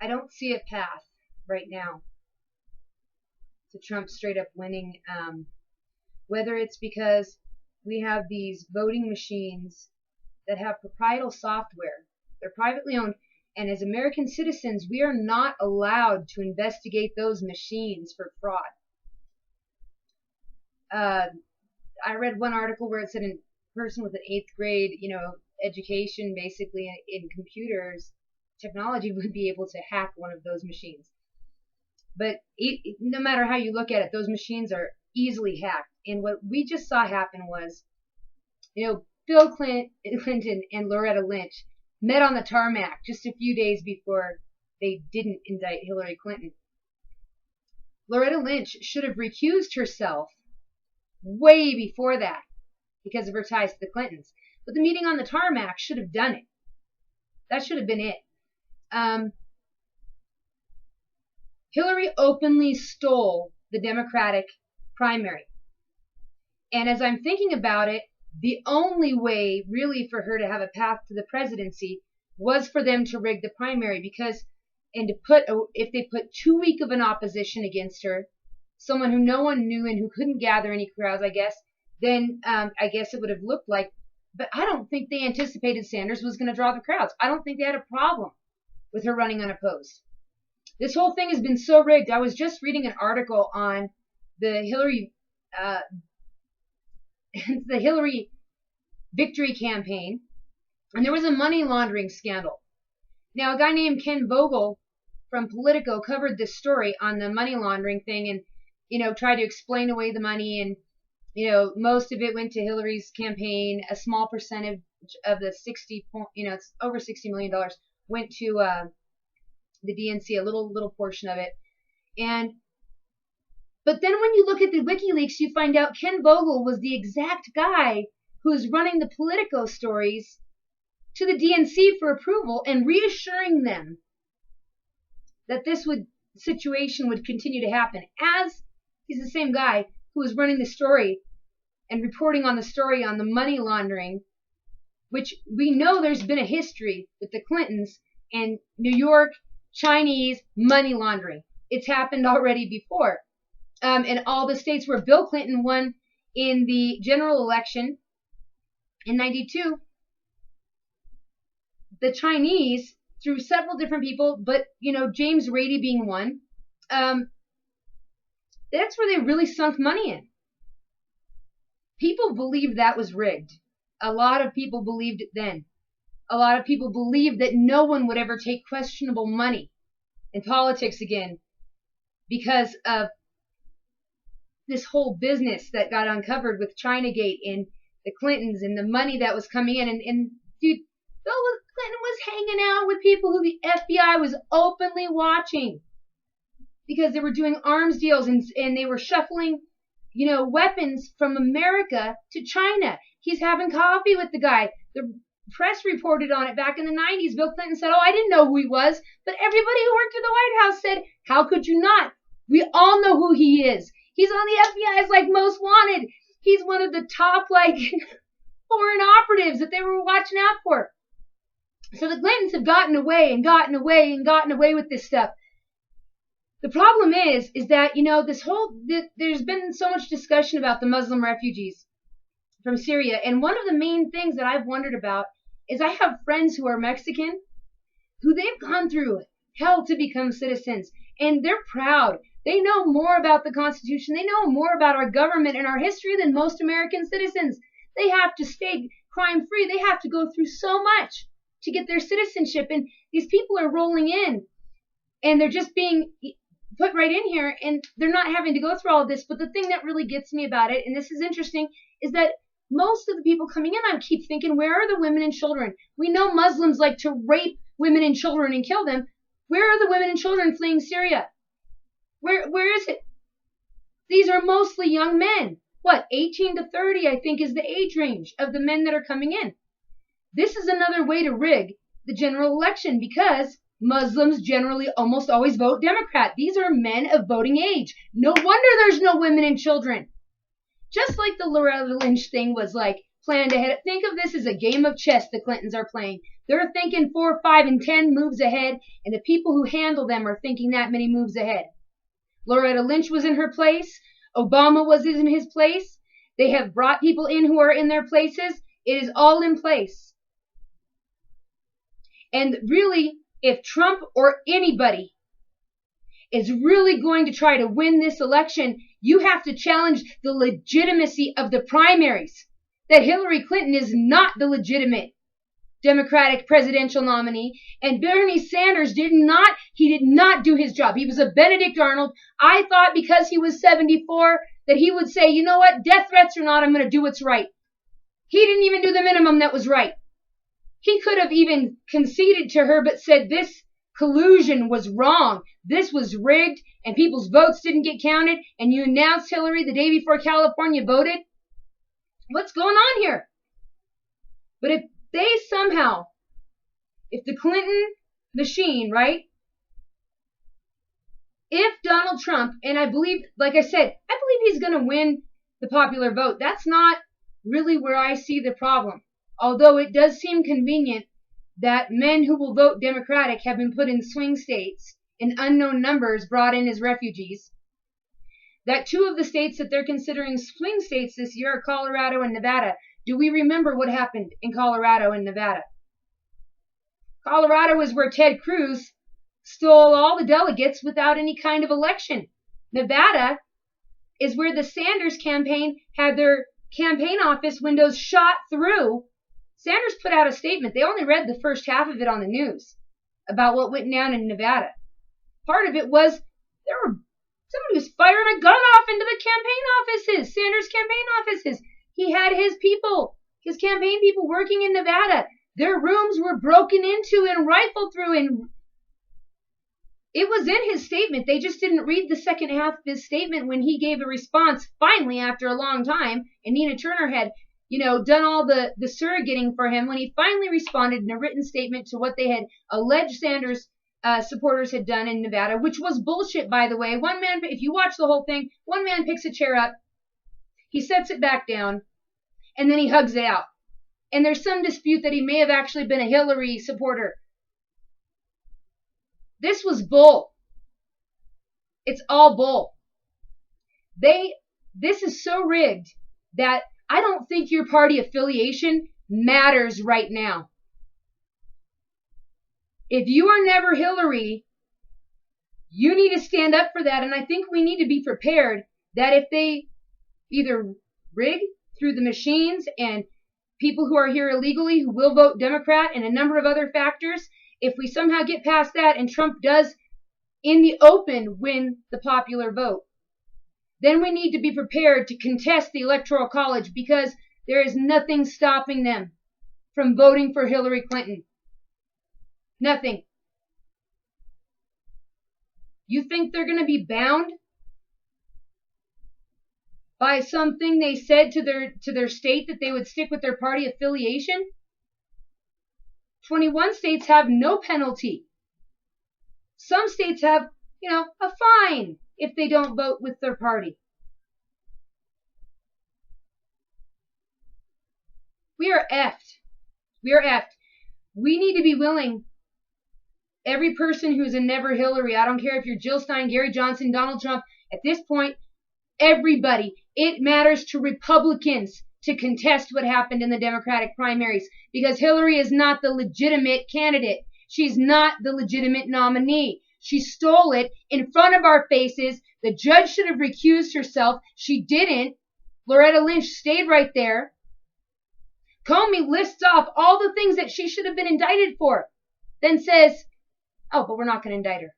I don't see a path right now to Trump straight up winning, whether it's because we have these voting machines that have proprietary software. They're privately owned, and as American citizens, we are not allowed to investigate those machines for fraud. I read one article where it said a person with an 8th grade, education basically in computers technology would be able to hack one of those machines. But no matter how you look at it, those machines are easily hacked. And what we just saw happen was, Bill Clinton and Loretta Lynch met on the tarmac just a few days before they didn't indict Hillary Clinton. Loretta Lynch should have recused herself way before that because of her ties to the Clintons. But the meeting on the tarmac should have done it. That should have been it. Hillary openly stole the Democratic primary. And as I'm thinking about it, the only way really for her to have a path to the presidency was for them to rig the primary if they put too weak of an opposition against her, someone who no one knew and who couldn't gather any crowds, I guess, then I guess it would have looked like, but I don't think they anticipated Sanders was going to draw the crowds. I don't think they had a problem with her running unopposed. This whole thing has been so rigged. I was just reading an article on the Hillary victory campaign, and there was a money laundering scandal. Now, a guy named Ken Vogel from Politico covered this story on the money laundering thing and, tried to explain away the money. And, most of it went to Hillary's campaign. A small percentage of the it's over $60 million went to the DNC, a little portion of it. But then when you look at the WikiLeaks, you find out Ken Vogel was the exact guy who was running the Politico stories to the DNC for approval and reassuring them that this situation would continue to happen. As he's the same guy who was running the story and reporting on the story on the money laundering, which we know there's been a history with the Clintons and New York Chinese money laundering. It's happened already before. In all the states where Bill Clinton won in the general election in 92, the Chinese, through several different people, but, James Rady being one, that's where they really sunk money in. People believed that was rigged. A lot of people believed it then. A lot of people believed that no one would ever take questionable money in politics again because of this whole business that got uncovered with Chinagate and the Clintons and the money that was coming in. And dude, Bill Clinton was hanging out with people who the FBI was openly watching because they were doing arms deals and they were shuffling, weapons from America to China. He's having coffee with the guy. The press reported on it back in the 90s. Bill Clinton said, I didn't know who he was, but everybody who worked at the White House said, how could you not? We all know who he is. He's on the FBI's most wanted. He's one of the top foreign operatives that they were watching out for. So the Clintons have gotten away with this stuff. The problem is that, there's been so much discussion about the Muslim refugees from Syria. And one of the main things that I've wondered about is I have friends who are Mexican who they've gone through hell to become citizens. And they're proud. They know more about the Constitution. They know more about our government and our history than most American citizens. They have to stay crime-free. They have to go through so much to get their citizenship. And these people are rolling in, and they're just being put right in here, and they're not having to go through all of this. But the thing that really gets me about it, and this is interesting, is that most of the people coming in, I keep thinking, where are the women and children? We know Muslims like to rape women and children and kill them. Where are the women and children fleeing Syria? Where is it? These are mostly young men. 18 to 30, I think, is the age range of the men that are coming in. This is another way to rig the general election because Muslims generally almost always vote Democrat. These are men of voting age. No wonder there's no women and children. Just like the Loretta Lynch thing was planned ahead. Think of this as a game of chess the Clintons are playing. They're thinking 4, 5, and 10 moves ahead, and the people who handle them are thinking that many moves ahead. Loretta Lynch was in her place. Obama was in his place. They have brought people in who are in their places. It is all in place. And really, if Trump or anybody is really going to try to win this election, you have to challenge the legitimacy of the primaries. That Hillary Clinton is not the legitimate Democratic presidential nominee, and Bernie Sanders did not do his job. He was a Benedict Arnold. I thought because he was 74 that he would say, you know what, death threats or not, I'm going to do what's right. He didn't even do the minimum that was right. He could have even conceded to her but said this collusion was wrong. This was rigged and people's votes didn't get counted, and you announced Hillary the day before California voted. What's going on here? But if they somehow, if the Clinton machine, right? If Donald Trump, and I believe, like I said, I believe he's going to win the popular vote. That's not really where I see the problem. Although it does seem convenient that men who will vote Democratic have been put in swing states and unknown numbers brought in as refugees. That 2 of the states that they're considering swing states this year are Colorado and Nevada. Do we remember what happened in Colorado and Nevada? Colorado is where Ted Cruz stole all the delegates without any kind of election. Nevada is where the Sanders campaign had their campaign office windows shot through. Sanders put out a statement. They only read the first half of it on the news about what went down in Nevada. Part of it was somebody was firing a gun off into the campaign offices, Sanders' campaign offices. He had his people, his campaign people working in Nevada. Their rooms were broken into and rifled through, and it was in his statement. They just didn't read the second half of his statement when he gave a response, finally, after a long time, and Nina Turner had, done all the surrogating for him when he finally responded in a written statement to what they had alleged Sanders supporters had done in Nevada, which was bullshit, by the way. One man, if you watch the whole thing, one man picks a chair up, he sets it back down, and then he hugs it out. And there's some dispute that he may have actually been a Hillary supporter. This was bull. It's all bull. This is so rigged that I don't think your party affiliation matters right now. If you are never Hillary, you need to stand up for that. And I think we need to be prepared that if they either rig through the machines and people who are here illegally who will vote Democrat and a number of other factors, if we somehow get past that and Trump does in the open win the popular vote, then we need to be prepared to contest the Electoral College, because there is nothing stopping them from voting for Hillary Clinton. Nothing. You think they're going to be bound by something they said to their state that they would stick with their party affiliation? 21 states have no penalty. Some states have, a fine if they don't vote with their party. We are effed. We are effed. We need to be willing, every person who's a never Hillary, I don't care if you're Jill Stein, Gary Johnson, Donald Trump, at this point, everybody, it matters to Republicans to contest what happened in the Democratic primaries, because Hillary is not the legitimate candidate. She's not the legitimate nominee. She stole it in front of our faces. The judge should have recused herself. She didn't. Loretta Lynch stayed right there. Comey lists off all the things that she should have been indicted for, then says, oh, but we're not going to indict her.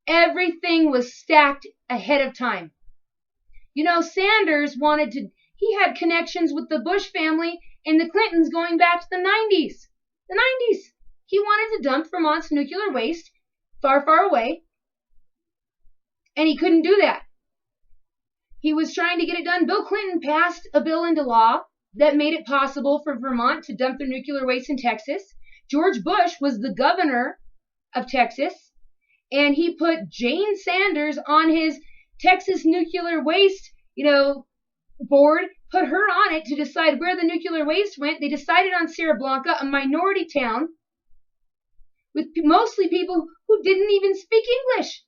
Everything was stacked ahead of time. Sanders he had connections with the Bush family and the Clintons going back to the 90s. The 90s. He wanted to dump Vermont's nuclear waste far, far away, and he couldn't do that. He was trying to get it done. Bill Clinton passed a bill into law that made it possible for Vermont to dump their nuclear waste in Texas. George Bush was the governor of Texas, and he put Jane Sanders on his Texas nuclear waste, board, put her on it to decide where the nuclear waste went. They decided on Sierra Blanca, a minority town with mostly people who didn't even speak English.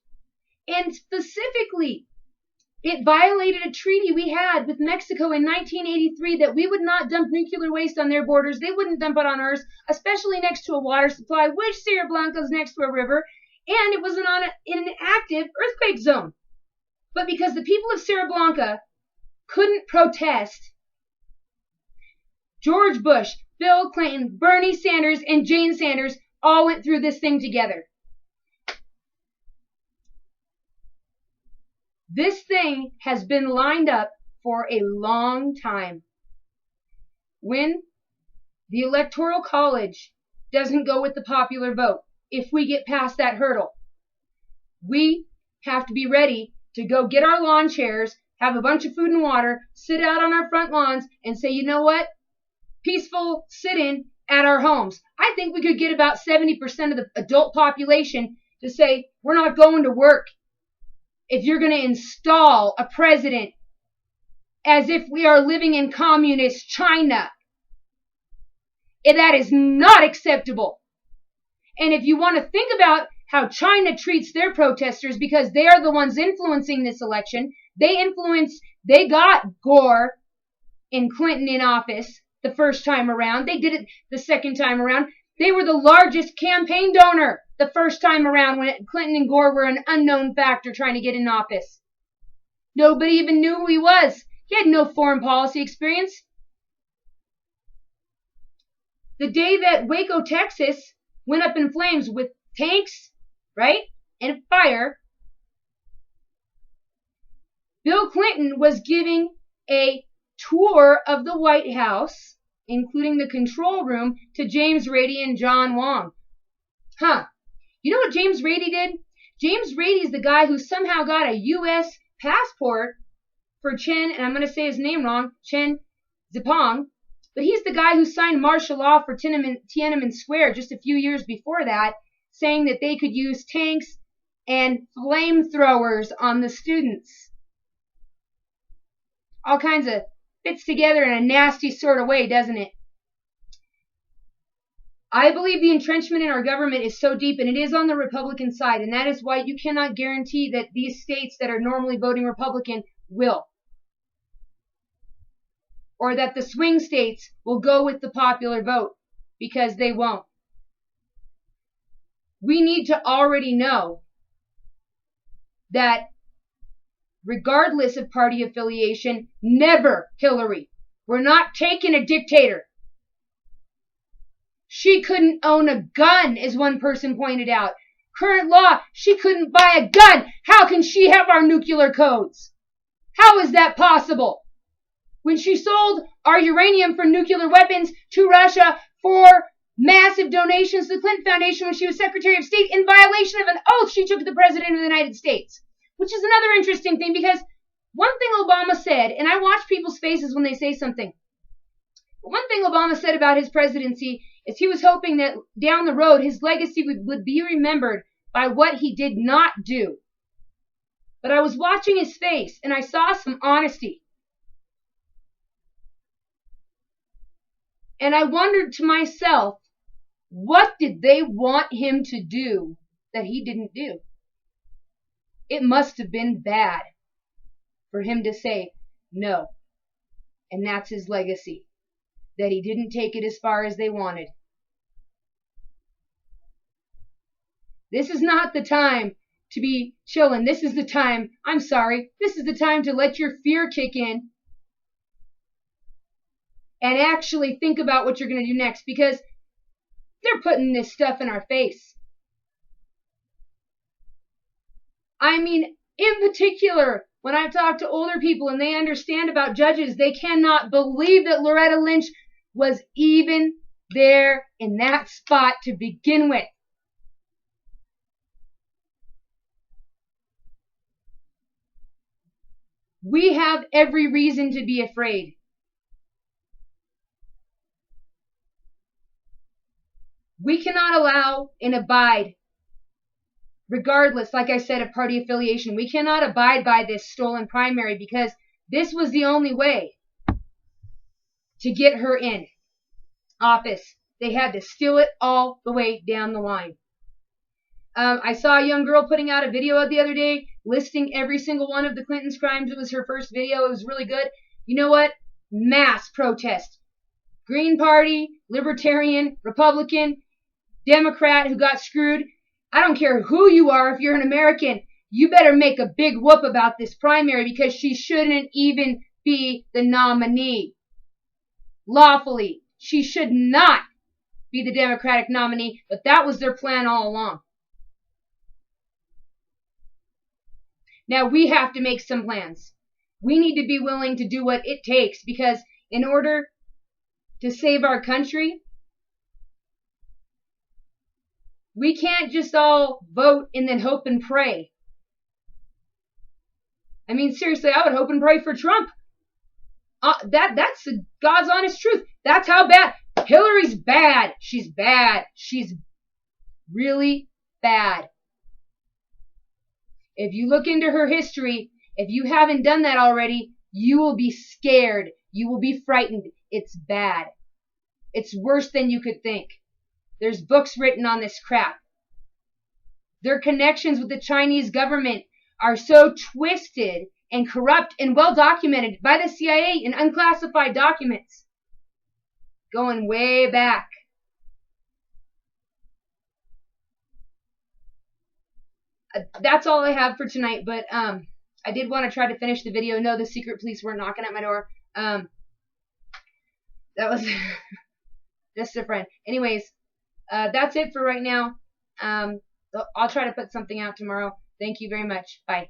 And specifically, it violated a treaty we had with Mexico in 1983 that we would not dump nuclear waste on their borders. They wouldn't dump it on ours, especially next to a water supply, which Sierra Blanca is next to a river, and it wasn't in an active earthquake zone. But because the people of Sierra Blanca couldn't protest, George Bush, Bill Clinton, Bernie Sanders, and Jane Sanders all went through this thing together. This thing has been lined up for a long time. When the Electoral College doesn't go with the popular vote, if we get past that hurdle, we have to be ready to go get our lawn chairs, have a bunch of food and water, sit out on our front lawns, and say, you know what? Peaceful sit-in at our homes. I think we could get about 70% of the adult population to say, we're not going to work if you're going to install a president as if we are living in communist China. And that is not acceptable. And if you want to think about how China treats their protesters, because they are the ones influencing this election, they got Gore and Clinton in office the first time around. They did it the second time around. They were the largest campaign donor the first time around when Clinton and Gore were an unknown factor trying to get in office. Nobody even knew who he was. He had no foreign policy experience. The day that Waco, Texas went up in flames with tanks, right, and fire, Bill Clinton was giving a tour of the White House, including the control room, to James Rady and John Wong. You know what James Rady did? James Rady is the guy who somehow got a U.S. passport for Chen, and I'm going to say his name wrong, Chen Zipong, but he's the guy who signed martial law for Tiananmen Square just a few years before that, saying that they could use tanks and flamethrowers on the students. All kinds of fits together in a nasty sort of way, doesn't it? I believe the entrenchment in our government is so deep, and it is on the Republican side, and that is why you cannot guarantee that these states that are normally voting Republican will. Or that the swing states will go with the popular vote, because they won't. We need to already know that regardless of party affiliation, never Hillary. We're not taking a dictator. She couldn't own a gun, as one person pointed out. Current law, she couldn't buy a gun. How can she have our nuclear codes? How is that possible? When she sold our uranium for nuclear weapons to Russia for massive donations to the Clinton Foundation when she was Secretary of State in violation of an oath she took to the President of the United States. Which is another interesting thing, because one thing Obama said, and I watch people's faces when they say something. One thing Obama said about his presidency is he was hoping that down the road his legacy would be remembered by what he did not do. But I was watching his face and I saw some honesty. And I wondered to myself, what did they want him to do that he didn't do? It must have been bad for him to say no. And that's his legacy. That he didn't take it as far as they wanted. This is not the time to be chilling. This is the time, this is the time to let your fear kick in and actually think about what you're going to do next, because they're putting this stuff in our face. I mean, in particular, when I talk to older people and they understand about judges, they cannot believe that Loretta Lynch was even there in that spot to begin with. We have every reason to be afraid. We cannot allow and abide, regardless, like I said, of party affiliation, we cannot abide by this stolen primary, because this was the only way to get her in office. They had to steal it all the way down the line. I saw a young girl putting out a video the other day listing every single one of the Clintons' crimes. It was her first video. It was really good. You know what? Mass protest. Green Party, Libertarian, Republican, Democrat who got screwed. I don't care who you are. If you're an American, you better make a big whoop about this primary because she shouldn't even be the nominee. Lawfully, she should not be the Democratic nominee, but that was their plan all along. Now we have to make some plans. We need to be willing to do what it takes because in order to save our country, we can't just all vote and then hope and pray. I mean, seriously, I would hope and pray for Trump. That's God's honest truth. That's how bad. Hillary's bad. She's bad. She's really bad. If you look into her history, if you haven't done that already, you will be scared. You will be frightened. It's bad. It's worse than you could think. There's books written on this crap. Their connections with the Chinese government are so twisted and corrupt and well documented by the CIA in unclassified documents. Going way back. That's all I have for tonight, but I did want to try to finish the video. No, the secret police weren't knocking at my door. That was just a friend. Anyways, that's it for right now. I'll try to put something out tomorrow. Thank you very much. Bye.